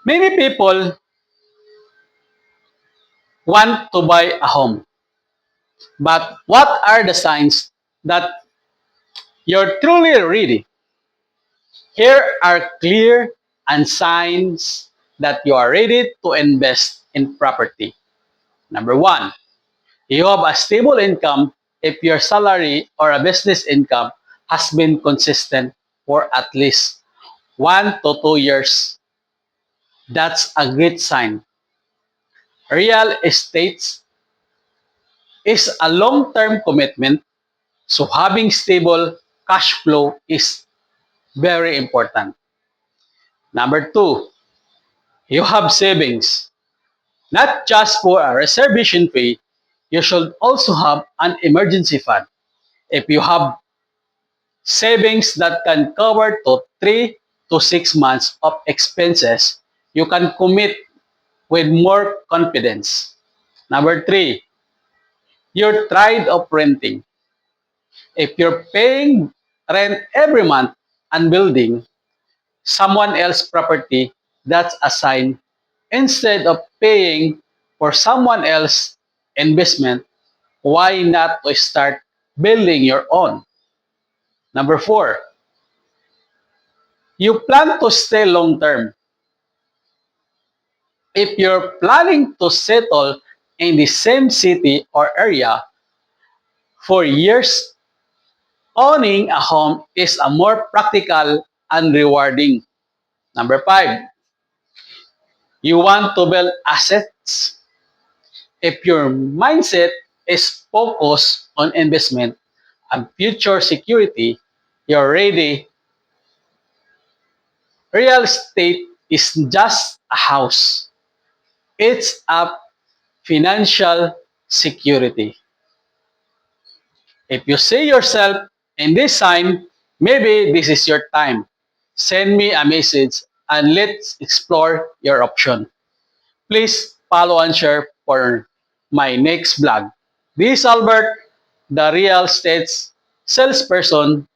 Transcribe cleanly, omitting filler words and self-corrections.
Many people want to buy a home, but what are the signs that you're truly ready? Here are clear and signs that you are ready to invest in property. Number one, you have a stable income if your salary or a business income has been consistent for at least 1 to 2 years. That's a great sign. Real estate is a long-term commitment, so having stable cash flow is very important. Number two, you have savings. Not just for a reservation fee, you should also have an emergency fund. If you have savings that can cover to 3 to 6 months of expenses, you can commit with more confidence. Number three, you're tired of renting. If you're paying rent every month and building someone else's property, that's a sign. Instead of paying for someone else's investment, why not to start building your own? Number four, you plan to stay long term. If you're planning to settle in the same city or area for years, owning a home is a more practical and rewarding. Number five, you want to build assets. If your mindset is focused on investment and future security, you're ready. Real estate is just a house. It's a financial security. If you see yourself in this sign, maybe this is your time. Send me a message and let's explore your option. Please follow and share for my next vlog. This is Albert, the real estate salesperson